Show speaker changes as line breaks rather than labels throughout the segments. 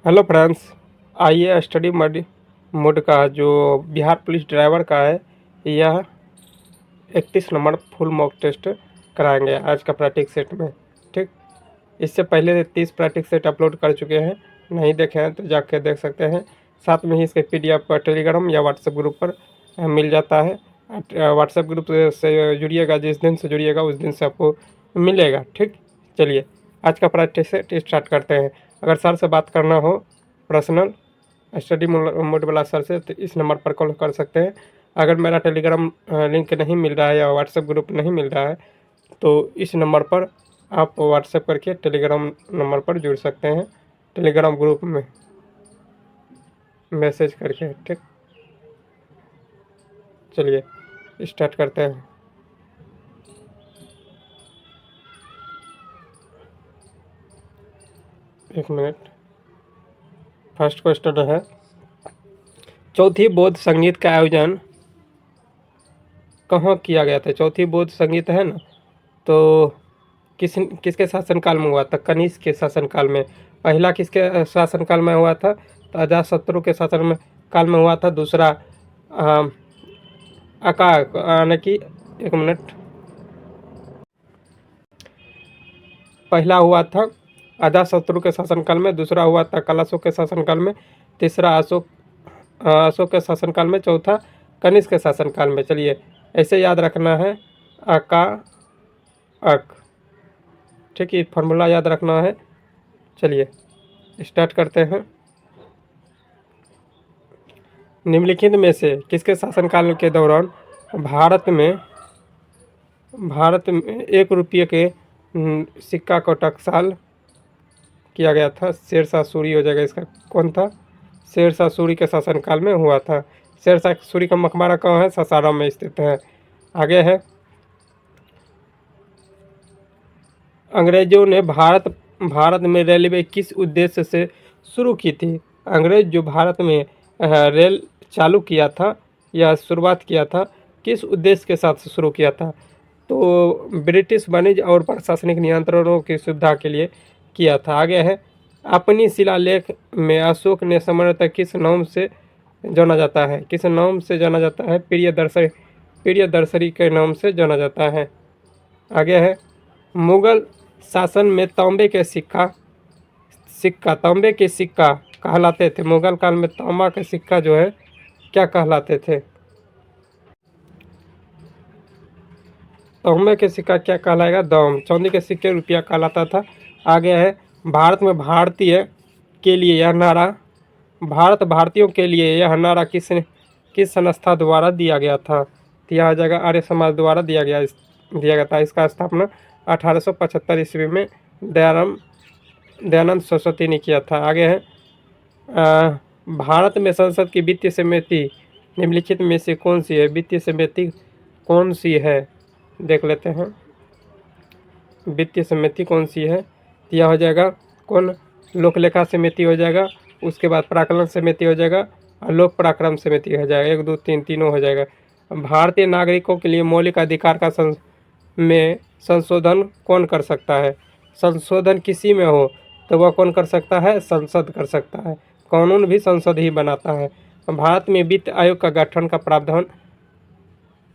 Hello friends. आइए study mode का जो बिहार पुलिस ड्राइवर का है, यह 31 नंबर फुल मॉक टेस्ट कराएंगे आज का प्रैक्टिस सेट में। ठीक, इससे पहले 30 प्रैक्टिस सेट अपलोड कर चुके हैं, नहीं देखे हैं तो जाके देख सकते हैं। साथ में ही इसके PDF पर टेलीग्राम या व्हाट्सएप ग्रुप पर मिल जाता है। व्हाट्सएप ग्रुप से जुड़िएगा, जिस दिन से जुड़िएगा उस दिन से आपको मिलेगा। ठीक, चलिए आज का प्रैक्टिस सेट स्टार्ट करते हैं। अगर सर से बात करना हो पर्सनल स्टडी मोड वाला सर से, तो इस नंबर पर कॉल कर सकते हैं। अगर मेरा टेलीग्राम लिंक नहीं मिल रहा है या व्हाट्सएप ग्रुप नहीं मिल रहा है तो इस नंबर पर आप व्हाट्सएप करके टेलीग्राम नंबर पर जुड़ सकते हैं, टेलीग्राम ग्रुप में मैसेज करके। ठीक, चलिए स्टार्ट करते हैं। एक मिनट। फर्स्ट क्वेश्चन है, चौथी बौद्ध संगीत का आयोजन कहाँ किया गया था? चौथी बौद्ध संगीत है ना, तो किसके शासनकाल में हुआ था? कनिष्क के शासनकाल में। पहला किसके शासनकाल में हुआ था? तो अजातशत्रु के शासन में काल में हुआ था। दूसरा अका यानी कि एक मिनट, पहला हुआ था अजातशत्रु के शासनकाल में, दूसरा हुआ था कलाशोक के शासनकाल में, तीसरा अशोक के शासनकाल में, चौथा कनिष्क के शासनकाल में। चलिए ऐसे याद रखना है, अका अक। ठीक है, फार्मूला याद रखना है। चलिए स्टार्ट करते हैं। निम्नलिखित में से किसके शासनकाल के दौरान भारत में 1 रुपये के सिक्का को टकसाल किया गया था? शेरशाह सूरी हो जाएगा इसका। कौन था? शेरशाह सूरी के शासनकाल में हुआ था। शेरशाह सूरी का मकबरा कहाँ है? सासाराम में स्थित है। आगे है, अंग्रेजों ने भारत में रेलवे किस उद्देश्य से शुरू की थी? अंग्रेज जो भारत में रेल चालू किया था या शुरुआत किया था, किस उद्देश्य के साथ शुरू किया था? तो ब्रिटिश वाणिज्य और प्रशासनिक नियंत्रणों की सुविधा के लिए किया था। आगे है, अपनी शिलालेख में अशोक ने सामान्यतः किस नाम से जाना जाता है? किस नाम से जाना जाता है? प्रियदर्शनी के नाम से जाना जाता है। आगे है, मुगल शासन में तांबे के सिक्का कहलाते थे। मुगल काल में तांबा के सिक्का जो है क्या कहलाते थे? तांबे के सिक्का क्या कहलाएगा? दाम। चांदी के सिक्के रुपया कहलाता था। आगे है, भारत में भारतीय के लिए यह नारा भारतीयों के लिए यह नारा किस संस्था द्वारा दिया गया था? तो यह जगह आर्य समाज द्वारा दिया गया था। इसका स्थापना 1875 ईस्वी में दयानंद सरस्वती ने किया था। आगे है, भारत में संसद की वित्तीय समिति निम्नलिखित में से कौन सी है? वित्तीय समिति कौन सी है, देख लेते हैं। वित्तीय समिति कौन सी है? यह हो जाएगा कौन? लोक लेखा समिति हो जाएगा, उसके बाद प्राकलन समिति हो जाएगा और लोक पराक्रम समिति हो जाएगा। 1 2 3 तीनों हो जाएगा। भारतीय नागरिकों के लिए मौलिक अधिकार का में संशोधन कौन कर सकता है? संशोधन किसी में हो तो वह कौन कर सकता है? संसद कर सकता है। कानून भी संसद ही बनाता है। भारत में वित्त आयोग का गठन का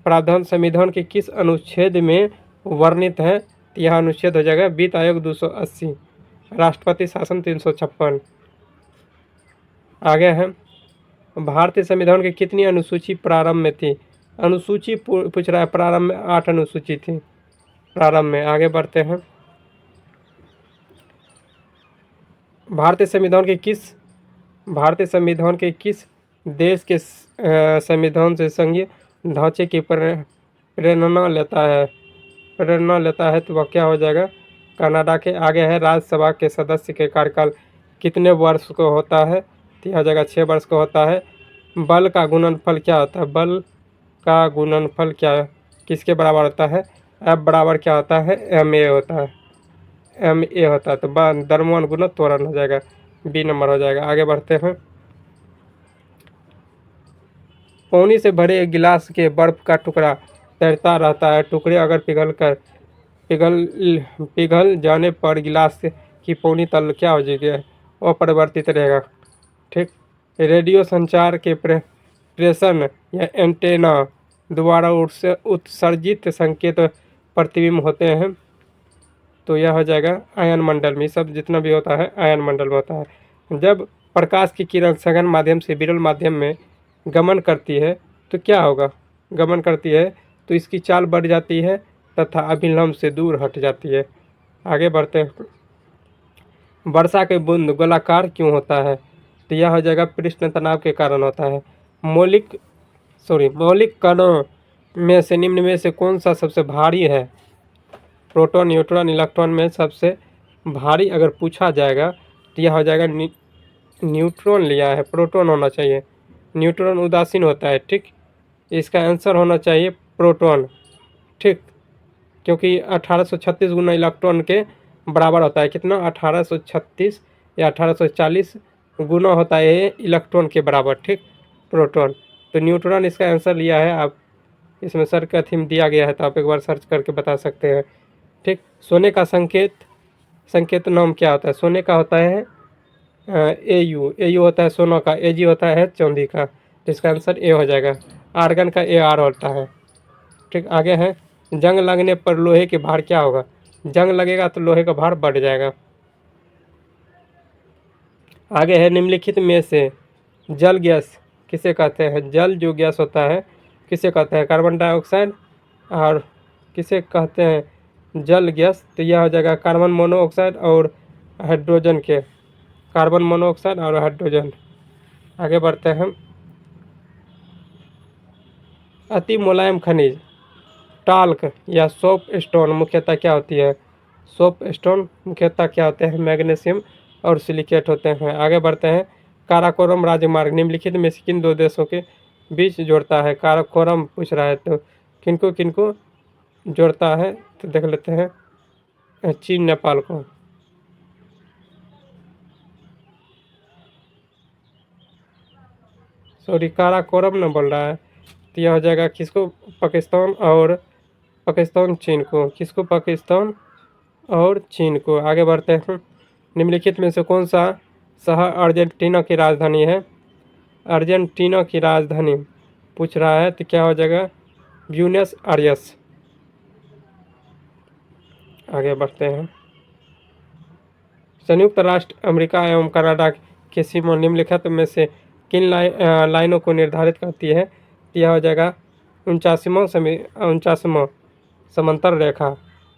प्रावधान संविधान के किस अनुच्छेद में वर्णित है? यह अनुच्छेद हो जाएगा वित्त आयोग 280, राष्ट्रपति शासन 356। आगे है, भारतीय संविधान की कितनी अनुसूची प्रारंभ में थी? अनुसूची पूछ रहा है। प्रारंभ में 8 अनुसूची थी प्रारंभ में। आगे बढ़ते हैं, भारतीय संविधान के किस देश के संविधान से संघीय ढांचे की प्रेरणा लेता है तो वह क्या हो जाएगा? कनाडा के। आगे है, राज्यसभा के सदस्य के कार्यकाल कितने वर्ष को होता है? तो यह जगह 6 वर्ष को होता है। बल का गुणनफल क्या होता है? बल का गुणनफल क्या किसके बराबर होता है? F बराबर क्या होता है? MA होता है। MA होता है, तो द्रव्यमान गुणन त्वरण हो जाएगा, B नंबर हो जाएगा। आगे बढ़ते हैं, पानी से भरे एक गिलास के बर्फ का टुकड़ा तैरता रहता है। टुकड़े अगर पिघल जाने पर गिलास की पौनी तल क्या हो जाएगी? अपरिवर्तित रहेगा। ठीक, रेडियो संचार के प्रेषण या एंटेना द्वारा उत्सर्जित संकेत प्रतिबिंब होते हैं, तो यह हो जाएगा आयन मंडल में। सब जितना भी होता है आयन मंडल में होता है। जब प्रकाश की किरण सघन माध्यम से विरल माध्यम में गमन करती है तो क्या होगा, गमन करती है तो इसकी चाल बढ़ जाती है तथा अभिलंब से दूर हट जाती है। आगे बढ़ते हैं। वर्षा के बूंद गोलाकार क्यों होता है, तो यह हो जाएगा पृष्ठ तनाव के कारण होता है। मौलिक कणों में से निम्न में से कौन सा सबसे भारी है, प्रोटॉन, न्यूट्रॉन, इलेक्ट्रॉन में सबसे भारी अगर पूछा जाएगा तो यह हो जाएगा न्यूट्रॉन लिया है, प्रोटॉन होना चाहिए। न्यूट्रॉन उदासीन होता है। ठीक, इसका आंसर होना चाहिए प्रोटॉन। ठीक, क्योंकि 1836 गुना इलेक्ट्रॉन के बराबर होता है। कितना, 1836 या 1840 गुना होता है ये इलेक्ट्रॉन के बराबर। ठीक, प्रोटॉन। तो न्यूट्रॉन इसका आंसर लिया है। आप इसमें सर का थीम दिया गया है तो आप एक बार सर्च करके बता सकते हैं। ठीक, सोने का संकेत नाम क्या होता है, सोने का होता है AU होता है सोना का, AG होता है चांदी का, तो इसका आंसर ए हो जाएगा। आर्गन का AR होता है। ठीक, आगे है जंग लगने पर लोहे के भार क्या होगा, जंग लगेगा तो लोहे का भार बढ़ जाएगा। आगे है निम्नलिखित में से जल गैस किसे कहते हैं, जल जो गैस होता है किसे कहते हैं, कार्बन डाइऑक्साइड और किसे कहते हैं जल गैस, तो यह हो जाएगा कार्बन मोनोऑक्साइड और हाइड्रोजन के, कार्बन मोनोऑक्साइड और हाइड्रोजन। आगे बढ़ते हैं। अति मुलायम खनिज टाल्क या सोप स्टोन मुख्यतः क्या होती है, सोप स्टोन मुख्यतः क्या होते हैं, मैग्नीशियम और सिलिकेट होते हैं। आगे बढ़ते हैं। काराकोरम राजमार्ग निम्नलिखित में से किन दो देशों के बीच जोड़ता है, काराकोरम पूछ रहा है तो किनको किनको जोड़ता है, तो देख लेते हैं चीन नेपाल को। सॉरी, काराकोरम न बोल रहा है, तो यह हो जाएगा किसको, पाकिस्तान चीन को, किसको, पाकिस्तान और चीन को। आगे बढ़ते हैं। निम्नलिखित में से कौन सा शहर अर्जेंटीना की राजधानी है, अर्जेंटीना की राजधानी पूछ रहा है तो क्या हो जाएगा ब्यूनस आयर्स। आगे बढ़ते हैं। संयुक्त राष्ट्र अमेरिका एवं कनाडा की सीमा निम्नलिखित में से किन लाइनों को निर्धारित करती है, तो यह हो जाएगा 49वां समांतर रेखा,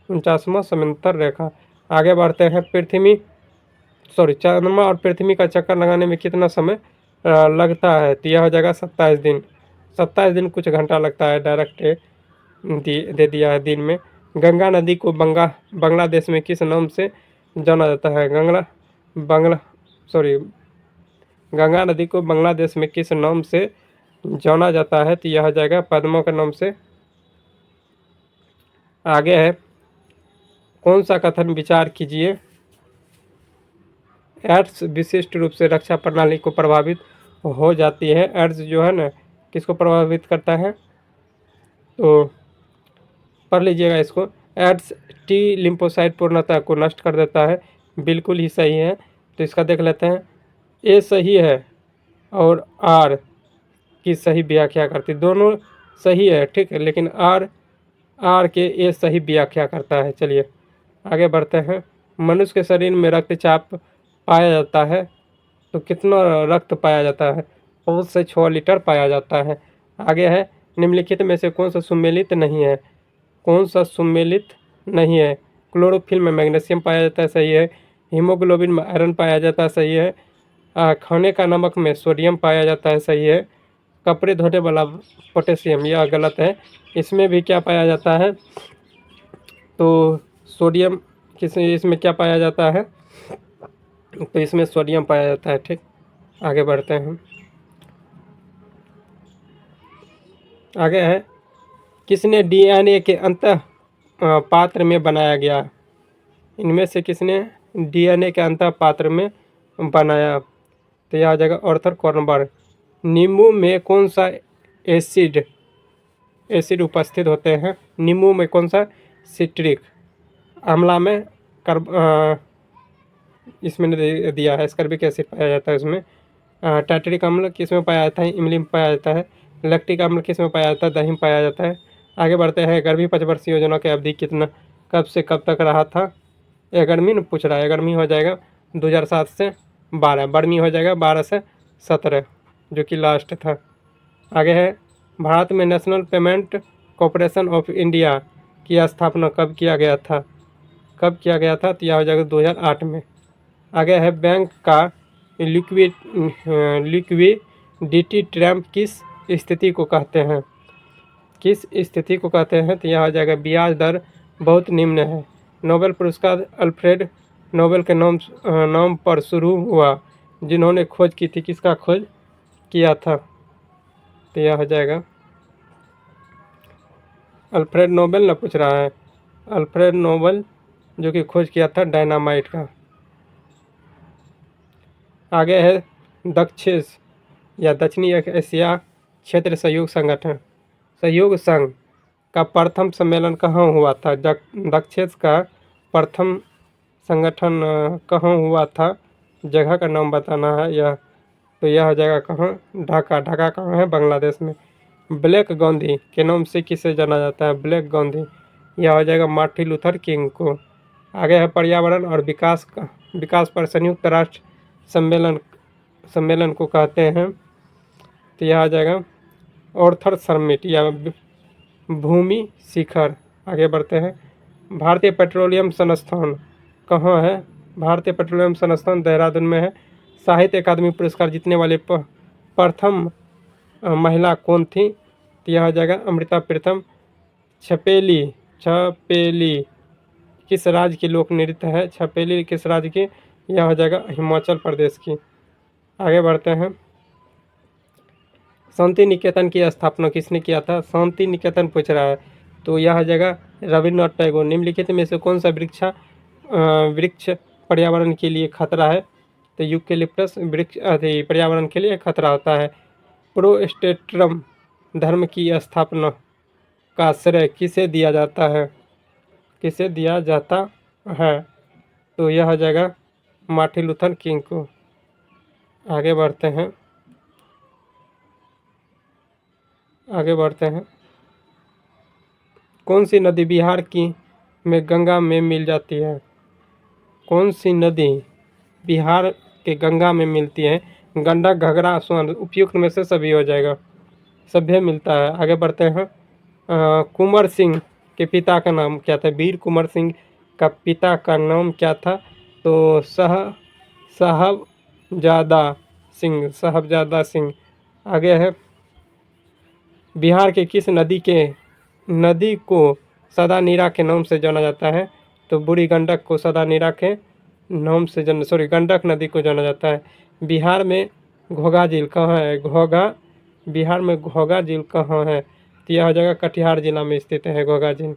49वां समांतर रेखा। आगे बढ़ते हैं। चंद्रमा और पृथ्वी का चक्कर लगाने में कितना समय लगता है, तो यह हो जाएगा 27 दिन। 27 दिन कुछ घंटा लगता है, डायरेक्ट दे दिया है दिन में। गंगा नदी को बांग्लादेश में किस नाम से जाना जाता है, गंगा नदी को बांग्लादेश में किस नाम से जाना जाता है, तो यह हो जाएगा पद्मा के नाम से। आगे है। कौन सा कथन विचार कीजिए, एड्स विशिष्ट रूप से रक्षा प्रणाली को प्रभावित हो जाती है। एड्स जो है ना किसको प्रभावित करता है, तो पढ़ लीजिएगा इसको। एड्स टी लिम्फोसाइट पूर्णता को नष्ट कर देता है, बिल्कुल ही सही है। तो इसका देख लेते हैं। ए सही है और आर की सही व्याख्या करती, दोनों सही है। ठीक है, लेकिन आर के ए सही व्याख्या करता है। चलिए आगे बढ़ते हैं। मनुष्य के शरीर में रक्तचाप पाया जाता है, तो कितना रक्त पाया जाता है, 5 से 6 लीटर पाया जाता है। आगे है। निम्नलिखित में से कौन सा सुमेलित नहीं है, कौन सा सुमेलित नहीं है, क्लोरोफिल में मैग्नीशियम पाया जाता है, सही है। हीमोग्लोबिन में आयरन पाया जाता है, सही है। खाने का नमक में सोडियम पाया जाता है, सही है। कपड़े धोने वाला पोटेशियम, यह गलत है। इसमें भी क्या पाया जाता है, तो सोडियम, इसमें क्या पाया जाता है, तो इसमें सोडियम पाया जाता है। ठीक, आगे बढ़ते हैं। आगे है। किसने DNA के अंत पात्र में बनाया गया, इनमें से किसने DNA के अंत पात्र में बनाया, तो यह आ जाएगा आर्थर कॉर्नबर्ग। नींबू में कौन सा एसिड उपस्थित होते हैं, नींबू में कौन सा, सिट्रिक। आंवला में इसमें दिया है। स्कर्बिक एसिड पाया जाता है उसमें। टार्टरिक अम्ल किस में पाया जाता है? इमली में पाया जाता है। लैक्टिक अम्ल किस में पाया जाता है? दही में पाया जाता है। आगे बढ़ते हैं। गर्मी 5 वर्षीय योजना की अवधि कितना, कब से कब तक रहा था? ये गर्मी न पूछ रहा है। गर्मी हो जाएगा 2007 से 12, बर्मी हो जाएगा 12 से 17, जो कि लास्ट था। आगे है, भारत में national payment corporation of India की स्थापना कब किया गया था? कब किया गया था? तो यह हो जाएगा 2008 में। आगे है, बैंक का लिक्विडिटी ट्रैप किस स्थिति को कहते हैं? किस स्थिति को कहते हैं? तो यह हो जाएगा, ब्याज दर बहुत निम्न है। नोबेल पुरस्कार अल्फ्रेड नोबेल के नाम पर शुरू हुआ, जिन्होंने खोज की थी। किसका खोज किया था? तो यह हो जाएगा अल्फ्रेड नोबेल ना पूछ रहा है। अल्फ्रेड नोबेल जो कि खोज किया था डायनामाइट का। आगे है, दक्षिण या दक्षिणी एशिया क्षेत्र सहयोग संघ का प्रथम सम्मेलन कहाँ हुआ था? दक्षिण का प्रथम संगठन कहाँ हुआ था? जगह का नाम बताना है यह। तो यह हो जाएगा कहाँ? ढाका। ढाका कहाँ है? बांग्लादेश में। ब्लैक गांधी के नाम से किसे जाना जाता है? ब्लैक गांधी। यह हो जाएगा मार्टिन लूथर किंग को। आगे है, पर्यावरण और विकास पर संयुक्त राष्ट्र सम्मेलन को कहते हैं। तो यह आ जाएगा ऑर्थर समिट या भूमि शिखर। आगे बढ़ते हैं। भारतीय पेट्रोलियम संस्थान कहाँ है? भारतीय पेट्रोलियम संस्थान देहरादून में है। साहित्य अकादमी पुरस्कार जीतने वाले प्रथम महिला कौन थी? तो यह आ जाएगा अमृता प्रीतम। छपेली किस राज्य की लोक नृत्य है? छपेली किस राज्य की? यह हो जाएगा हिमाचल प्रदेश की। आगे बढ़ते हैं। शांति निकेतन की स्थापना किसने किया था? शांति निकेतन पूछ रहा है। तो यह हो जाएगा रविन्द्रनाथ टैगोर। निम्नलिखित में से कौन सा वृक्ष पर्यावरण के लिए खतरा है? तो यूकेलिप्टस वृक्ष पर्यावरण के लिए खतरा होता है। प्रोटेस्टेंट धर्म की स्थापना का श्रेय किसे दिया जाता है? किसे दिया जाता है? तो यह हो जाएगा मार्टिन लूथर किंग को। आगे बढ़ते हैं। कौन सी नदी बिहार की में गंगा में मिल जाती है? कौन सी नदी बिहार के गंगा में मिलती है? गंडक, घघरा, सोन। उपयुक्त में से सभी हो जाएगा, सभी मिलता है। आगे बढ़ते हैं। कुंवर सिंह के पिता का नाम क्या था? वीर कुंवर सिंह का पिता का नाम क्या था? तो साहबजादा सिंह। आगे है, बिहार के किस नदी को सदा नीरा के नाम से जाना जाता है? तो बूढ़ी गंडक को सदा नीरा के नाम से गंडक नदी को जाना जाता है। बिहार में घोघा झील कहाँ है? बिहार में घोघा झील कहाँ है? तो यह हो जाएगा कटिहार जिला में स्थित है घोघा झील।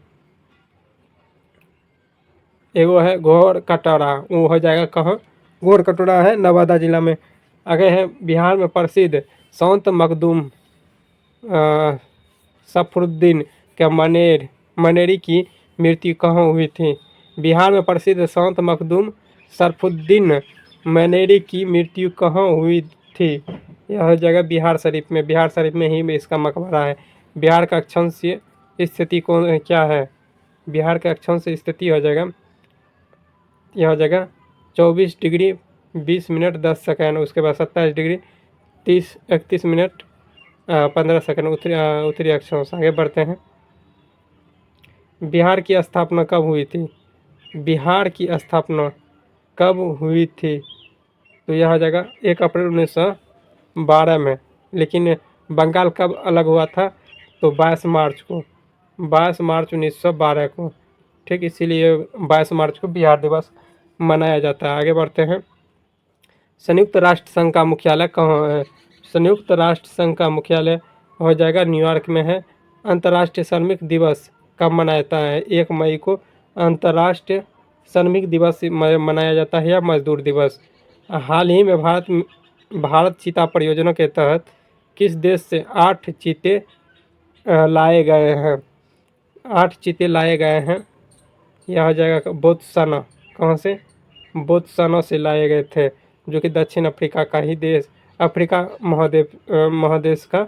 एगो है घोर कटोरा, वो हो जाएगा कहाँ? घोर कटोरा है नवादा जिला में। आगे है, बिहार में प्रसिद्ध संत मखदूम सफरुद्दीन के मनेरी की मृत्यु कहाँ हुई थी? बिहार में प्रसिद्ध संत मखदूम सरफुद्दीन मनेरी की मृत्यु कहाँ हुई थी? यह जगह बिहार शरीफ में। बिहार शरीफ में ही इसका मकबरा है। बिहार का अक्षांशीय स्थिति क्या है? बिहार का अक्षांश स्थिति हो जाएगा, यह हो जाएगा 24 डिग्री 20 मिनट 10 सेकेंड। उसके बाद 27 डिग्री 31 मिनट 15 सेकेंड उत्तरी अक्षांश। आगे बढ़ते हैं। बिहार की स्थापना कब हुई थी? बिहार की स्थापना कब हुई थी? तो यह हो जाएगा 1 अप्रैल 1912 में। लेकिन बंगाल कब अलग हुआ था? तो 22 मार्च 1912 को। ठीक, इसीलिए 22 मार्च को बिहार दिवस मनाया जाता है। आगे बढ़ते हैं। संयुक्त राष्ट्र संघ का मुख्यालय कहाँ है? संयुक्त राष्ट्र संघ का मुख्यालय हो जाएगा न्यूयॉर्क में है। अंतर्राष्ट्रीय श्रमिक दिवस कब मनाया जाता है? 1 मई को अंतर्राष्ट्रीय श्रमिक दिवस मनाया जाता है, या मजदूर दिवस। हाल ही में भारत चीता परियोजना के तहत किस देश से 8 चीते लाए गए हैं? 8 चीते लाए गए हैं। यह हो जाएगा बोत्सवाना। कहाँ से? बोत्सवाना से लाए गए थे, जो कि दक्षिण अफ्रीका का ही देश, अफ्रीका महादेश का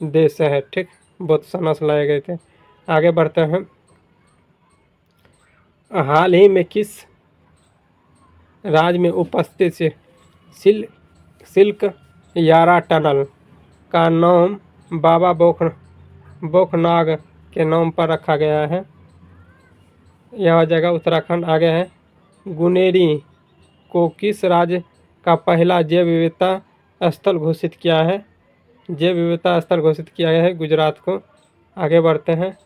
देश है। ठीक, बोत्सवाना से लाए गए थे। आगे बढ़ते हैं। हाल ही में किस राज्य में उपस्थित सिल्क यारा टनल का नाम बाबा बोखनाग के नाम पर रखा गया है? यह जगह उत्तराखंड। आगे है, गुनेरी को किस राज्य का पहला जैव विविधता स्थल घोषित किया है? जैव विविधता स्थल घोषित किया गया है गुजरात को। आगे बढ़ते हैं।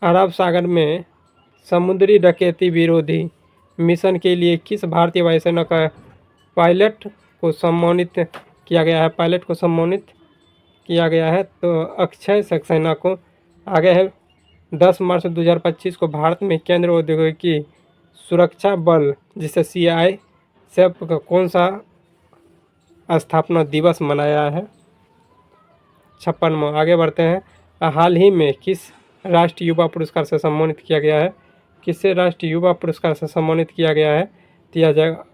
अरब सागर में समुद्री डकैती विरोधी मिशन के लिए किस भारतीय वायुसेना का पायलट को सम्मानित किया गया है? पायलट को सम्मानित किया गया है तो अक्षय सक्सेना को। आगे है, 10 मार्च 2025 को भारत में केंद्रीय औद्योगिकी सुरक्षा बल जिसे CISF का कौन सा स्थापना दिवस मनाया है? 56वां। आगे बढ़ते हैं। हाल ही में किस राष्ट्रीय युवा पुरस्कार से सम्मानित किया गया है? किसे राष्ट्रीय युवा पुरस्कार से सम्मानित किया गया है? दिया जाएगा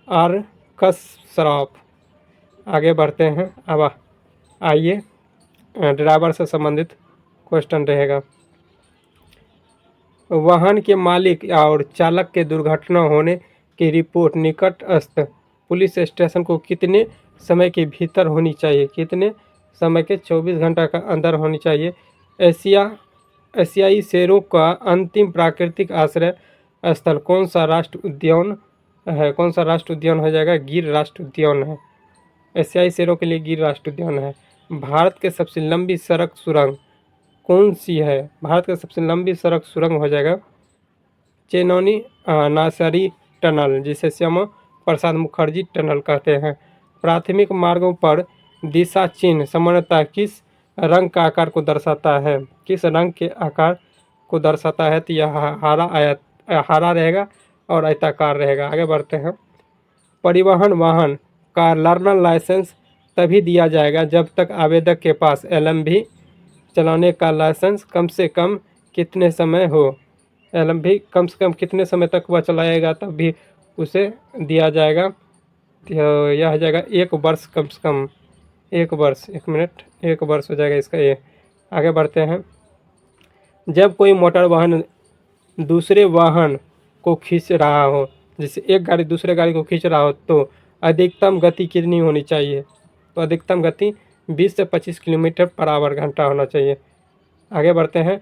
आर्कस सराफ। आगे बढ़ते हैं। अब आइए ड्राइवर से संबंधित क्वेश्चन रहेगा। वाहन के मालिक और चालक के दुर्घटना होने की रिपोर्ट निकटस्थ पुलिस स्टेशन को कितने समय के भीतर होनी चाहिए? कितने समय के 24 घंटा का अंदर होनी चाहिए? एशियाई शेरों का अंतिम प्राकृतिक आश्रय स्थल कौन सा राष्ट्रीय उद्यान है? कौन सा राष्ट्रीय उद्यान हो जाएगा? गिर राष्ट्रीय उद्यान है। एशियाई शेरों के लिए गिर राष्ट्रीय उद्यान है। भारत के सबसे लंबी सड़क सुरंग कौन सी है? भारत का सबसे लंबी सड़क सुरंग हो जाएगा चेनौनी नासरी टनल, जिसे श्यामा प्रसाद मुखर्जी टनल कहते हैं। प्राथमिक मार्गों पर दिशा चिन्ह सामान्यतः किस रंग का आकार को दर्शाता है? किस रंग के आकार को दर्शाता है? तो यह हरा रहेगा और आयताकार रहेगा। आगे बढ़ते हैं। परिवहन वाहन का लर्नर लाइसेंस तभी दिया जाएगा जब तक आवेदक के पास LMV चलाने का लाइसेंस कम से कम कितने समय हो? LMV कम से कम कितने समय तक वह चलाएगा तब भी उसे दिया जाएगा? तो यह हो जाएगा 1 वर्ष, कम से कम 1 वर्ष। 1 वर्ष हो जाएगा इसका ये। आगे बढ़ते हैं। जब कोई मोटर वाहन दूसरे वाहन को खींच रहा हो, जैसे एक गाड़ी दूसरे गाड़ी को खींच रहा हो, तो अधिकतम गति कितनी होनी चाहिए? तो अधिकतम गति 20 से 25 किलोमीटर पर आवर घंटा होना चाहिए। आगे बढ़ते हैं।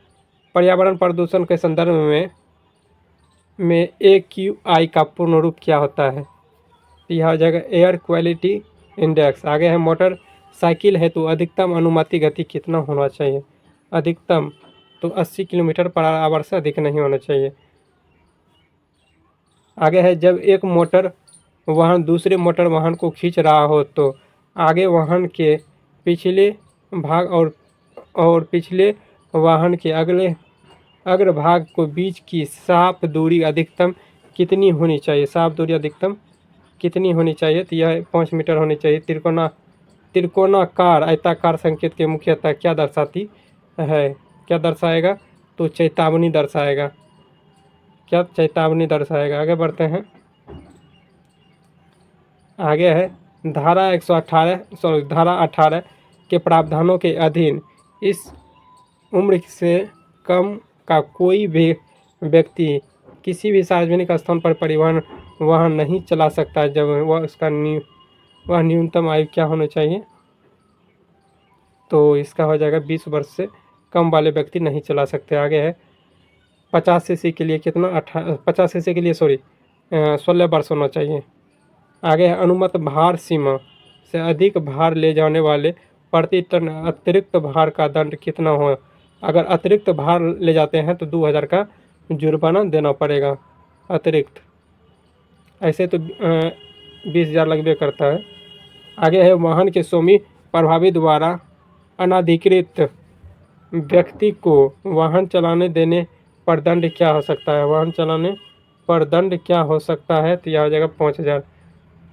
पर्यावरण प्रदूषण के संदर्भ में AQI का पूर्ण रूप क्या होता है? यह हो जाएगा एयर क्वालिटी इंडेक्स। आगे है, मोटर साइकिल है तो अधिकतम अनुमति गति कितना होना चाहिए? अधिकतम तो 80 किलोमीटर पर आवर से अधिक नहीं होना चाहिए। आगे है, जब एक मोटर वाहन दूसरे मोटर वाहन को खींच रहा हो तो आगे वाहन के पिछले भाग और पिछले वाहन के अग्रभाग को बीच की साफ दूरी अधिकतम कितनी होनी चाहिए? साफ दूरी अधिकतम कितनी होनी चाहिए? तो यह 5 मीटर होनी चाहिए। त्रिकोणाकार आयताकार संकेत के मुख्यतः क्या दर्शाती है? क्या दर्शाएगा? तो चेतावनी दर्शाएगा। क्या चेतावनी दर्शाएगा? आगे बढ़ते हैं। आगे है, धारा 18 के प्रावधानों के अधीन इस उम्र से कम का कोई भी व्यक्ति किसी भी सार्वजनिक स्थान पर परिवहन वाहन नहीं चला सकता जब वह न्यूनतम आयु क्या होना चाहिए? तो इसका हो जाएगा 20 वर्ष से कम वाले व्यक्ति नहीं चला सकते। आगे है, 50 सीसी के लिए कितना 50 सीसी के लिए 16 वर्ष होना चाहिए। आगे है, अनुमत भार सीमा से अधिक भार ले जाने वाले प्रति टन अतिरिक्त भार का दंड कितना हो? अगर अतिरिक्त भार ले जाते हैं तो 2000 का जुर्माना देना पड़ेगा अतिरिक्त। ऐसे तो 20,000 लगभग करता है। आगे है, वाहन के स्वामी प्रभावी द्वारा अनाधिकृत व्यक्ति को वाहन चलाने देने पर दंड क्या हो सकता है? वाहन चलाने पर दंड क्या हो सकता है? तो यह हो जाएगा 5,000।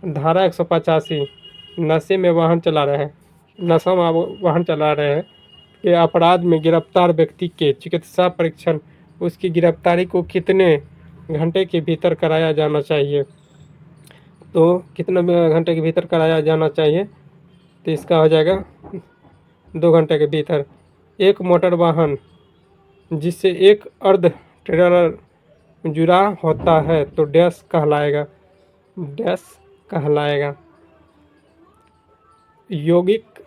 धारा 185 नशे में वाहन चला रहे हैं, नशा में वाहन चला रहे हैं के अपराध में गिरफ्तार व्यक्ति के चिकित्सा परीक्षण उसकी गिरफ्तारी को कितने घंटे के भीतर कराया जाना चाहिए। तो कितने घंटे के भीतर कराया जाना चाहिए? तो इसका हो जाएगा 2 घंटे के भीतर। एक मोटर वाहन जिससे एक अर्ध ट्रेलर जुड़ा होता है तो डैश कहलाएगा, डैश कहलाएगा, यौगिक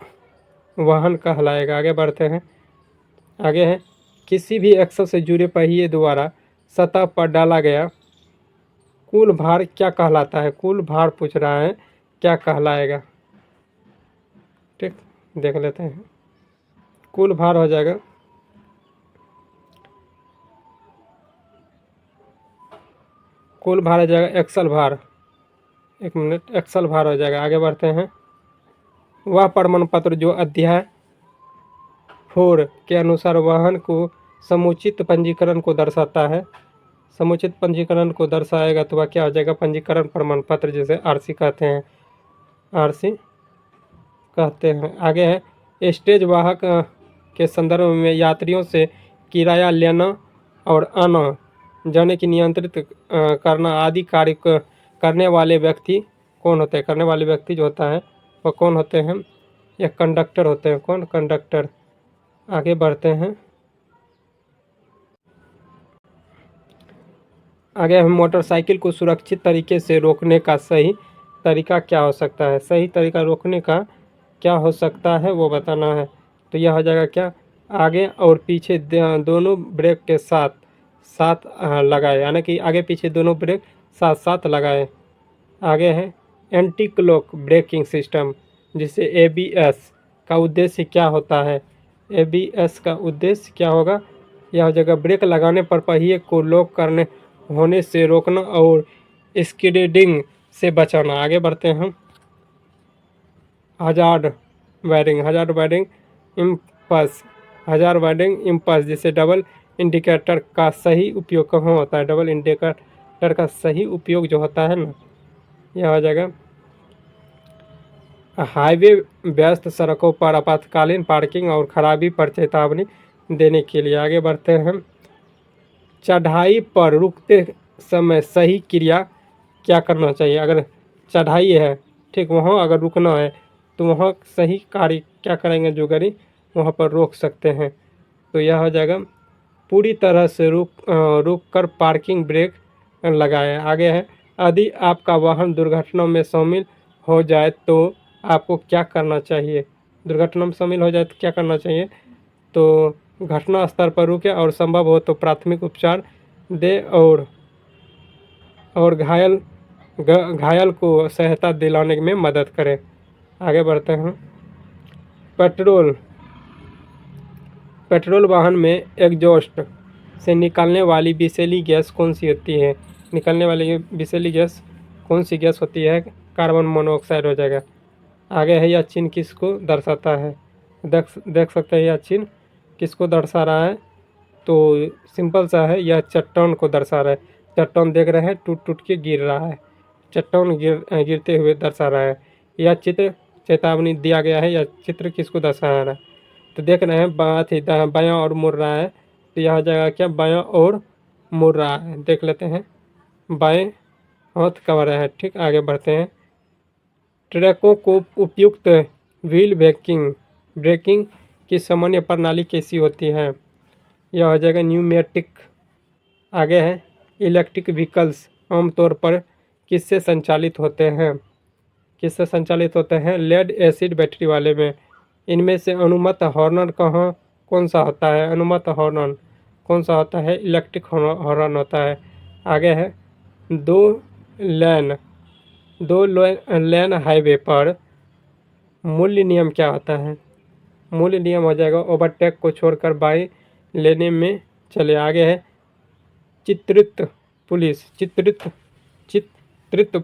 वाहन कहलाएगा। आगे बढ़ते हैं। आगे है, किसी भी एक्सल से जुड़े पहिए द्वारा सतह पर डाला गया कुल भार क्या कहलाता है? कुल भार पूछ रहा है, क्या कहलाएगा? ठीक, देख लेते हैं। कुल भार हो जाएगा, कुल भार हो जाएगा एक्सल भार। एक मिनट, एक्सल भार हो जाएगा। आगे बढ़ते हैं। वह प्रमाण पत्र जो अध्याय 4 के अनुसार वाहन को समुचित पंजीकरण को दर्शाता है, समुचित पंजीकरण को दर्शाएगा तो वह क्या हो जाएगा? पंजीकरण प्रमाण पत्र, जिसे आरसी कहते हैं, आरसी कहते हैं। आगे है, स्टेज वाहक के संदर्भ में यात्रियों से किराया लेना और आना जाने की नियंत्रित करना आदि कार्य करने वाले व्यक्ति कौन होते हैं? करने वाले व्यक्ति जो होता है वह कौन होते हैं? यह कंडक्टर होते हैं। कौन? कंडक्टर। आगे बढ़ते हैं। आगे हम मोटरसाइकिल को सुरक्षित तरीके से रोकने का सही तरीका क्या हो सकता है? सही तरीका रोकने का क्या हो सकता है वो बताना है। तो यह हो जाएगा क्या? आगे और पीछे दोनों ब्रेक के साथ साथ लगाए, यानी कि आगे पीछे दोनों ब्रेक साथ साथ लगाए। आगे है, एंटी क्लॉक ब्रेकिंग सिस्टम, जिसे एबीएस का उद्देश्य क्या होता है? एबीएस का उद्देश्य क्या होगा? यह हो जाएगा ब्रेक लगाने पर पहिए को लॉक करने होने से रोकना और स्किडिंग से बचाना। आगे बढ़ते हैं हम। Hazard wiring impulse, hazard wiring impulse, जिसे डबल इंडिकेटर का सही उपयोग कहाँ होता है? डबल इंडिकेटर का सही उपयोग जो होता है ना, यह हो जाएगा हाईवे व्यस्त सड़कों पर आपातकालीन पार्किंग और खराबी पर चेतावनी देने के लिए। आगे बढ़ते हैं। चढ़ाई पर रुकते समय सही क्रिया क्या करना चाहिए? अगर चढ़ाई है, ठीक, वहाँ अगर रुकना है तो वहाँ सही कार्य क्या करेंगे? जो गाड़ी वहाँ पर रोक सकते हैं। तो यह हो जाएगा पूरी तरह से रुक कर पार्किंग ब्रेक लगाएं। आगे है, यदि आपका वाहन दुर्घटना में शामिल हो जाए तो आपको क्या करना चाहिए? दुर्घटना में शामिल हो जाए तो क्या करना चाहिए? तो घटना स्थल पर रुके और संभव हो तो प्राथमिक उपचार दे और घायल को सहायता दिलाने में मदद करें। आगे बढ़ते हैं। पेट्रोल वाहन में एग्जॉस्ट से निकलने वाली विषैली गैस कौन सी होती है? निकलने वाली विषैली गैस कौन सी गैस होती है? कार्बन मोनोऑक्साइड हो जाएगा। आगे है, यह चिन्ह किसको दर्शाता है? देख सकते हैं यह चिन्ह किसको दर्शा रहा है? तो सिंपल सा है, यह चट्टान को दर्शा रहा है। चट्टान देख रहे हैं टूट टूट के गिर रहा है, चट्टान गिरते हुए दर्शा रहा है। यह चित्र चेतावनी दिया गया है। यह चित्र किसको दर्शा रहा है? तो देख रहे हैं बायां और मुड़ रहा है, तो यह हो जाएगा क्या? बायां और मुड़ रहा है। देख लेते हैं, बाएं हाथ कवर है। ठीक, आगे बढ़ते हैं। ट्रकों को उपयुक्त व्हील ब्रेकिंग की सामान्य प्रणाली कैसी होती है? यह हो जाएगा न्यूमेटिक। आगे है, इलेक्ट्रिक व्हीकल्स आमतौर पर किससे संचालित होते हैं? किससे संचालित होते हैं? लेड एसिड बैटरी वाले में। इनमें से अनुमत हॉर्न कौन सा होता है? अनुमत हॉर्न कौन सा होता है? इलेक्ट्रिक हॉर्न होता है। आगे है, दो लेन हाईवे पर मूल्य नियम क्या होता है? मूल्य नियम हो जाएगा ओवरटेक को छोड़कर बाएं लेने में चले। आगे है, चित्रित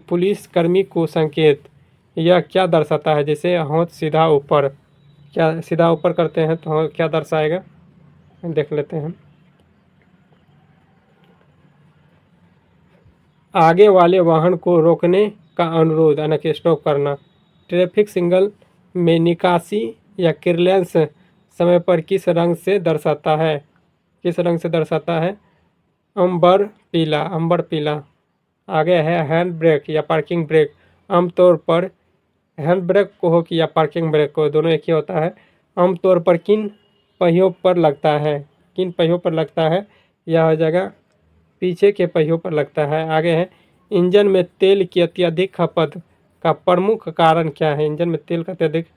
पुलिस कर्मी को संकेत, यह क्या दर्शाता है? जैसे हाथ सीधा ऊपर, क्या सीधा ऊपर करते हैं तो क्या दर्शाएगा? देख लेते हैं। आगे वाले वाहन को रोकने का अनुरोध, यानी कि स्टॉप करना। ट्रैफिक सिग्नल में निकासी या क्लियरेंस समय पर किस रंग से दर्शाता है? किस रंग से दर्शाता है? अंबर पीला। आगे है हैंड ब्रेक या पार्किंग ब्रेक। आमतौर पर हैंड ब्रेक को हो कि या पार्किंग ब्रेक को, दोनों एक ही होता है। आमतौर पर किन पहियों पर लगता है? किन पहियों पर लगता है? यह हो जाएगा पीछे के पहियों पर लगता है। आगे है इंजन में तेल की अत्यधिक खपत का प्रमुख कारण क्या है? इंजन में तेल का अत्यधिक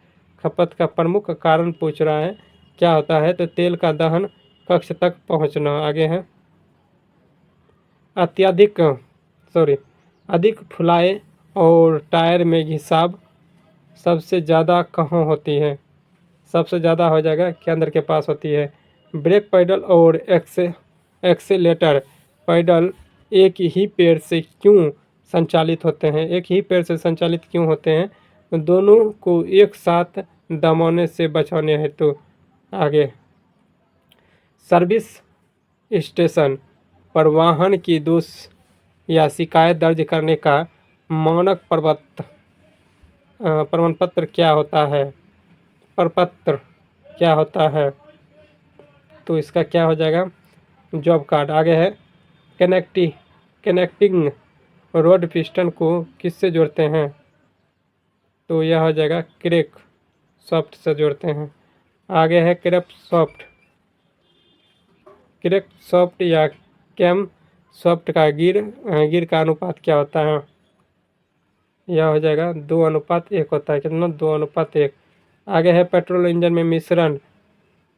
खपत का प्रमुख कारण पूछ रहा है, क्या होता है? तो तेल का दहन कक्ष तक पहुंचना। आगे है अधिक फुलाए और टायर में घिसाव सबसे ज़्यादा कहाँ होती है? सबसे ज़्यादा हो जाएगा केंद्र के पास होती है। ब्रेक पैडल और एक्सेलेटर पैडल एक ही पैर से क्यों संचालित होते हैं? एक ही पैर से संचालित क्यों होते हैं? दोनों को एक साथ दबाने से बचाने हेतु। आगे सर्विस स्टेशन पर वाहन की दोष या शिकायत दर्ज करने का मानक प्रमाण पत्र क्या होता है? प्रपत्र क्या होता है? तो इसका क्या हो जाएगा? Job card. आगे है कनेक्टिंग रोड पिस्टन को किससे जोड़ते हैं? तो यह हो जाएगा क्रैंक सॉफ्ट से जोड़ते हैं। आगे है क्रैंक सॉफ्ट या कैम सॉफ्ट का गिर का अनुपात क्या होता है? यह हो जाएगा 2:1 होता है। कितना? 2:1। आगे है पेट्रोल इंजन में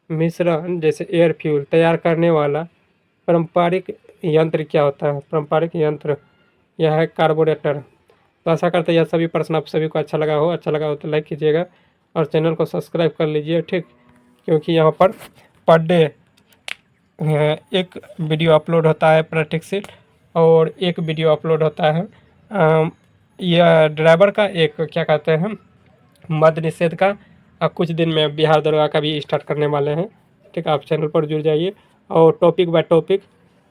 मिश्रण जैसे एयर फ्यूल तैयार करने वाला पारंपरिक यंत्र क्या होता है? पारंपरिक यंत्र यह है कार्बोरेटर। तो आशा करते हैं यह सभी प्रश्न आप सभी को अच्छा लगा हो तो लाइक कीजिएगा और चैनल को सब्सक्राइब कर लीजिए, ठीक, क्योंकि यहाँ पर डे एक वीडियो अपलोड होता है प्रैक्टिस सेट और एक वीडियो अपलोड होता है यह ड्राइवर का, एक क्या कहते हैं मद्य निषेध का। कुछ दिन में बिहार दरोगा का भी स्टार्ट करने वाले हैं, ठीक। आप चैनल पर जुड़ जाइए और टॉपिक बाय टॉपिक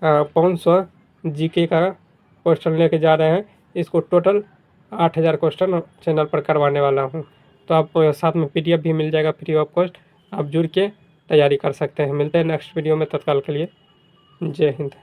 500 जीके का क्वेश्चन लेके जा रहे हैं। इसको टोटल 8000 क्वेश्चन चैनल पर करवाने वाला हूँ। तो आप साथ में PDF भी मिल जाएगा फ्री ऑफ कॉस्ट, आप जुड़ के तैयारी कर सकते हैं। मिलते हैं नेक्स्ट वीडियो में, तत्काल के लिए जय हिंद।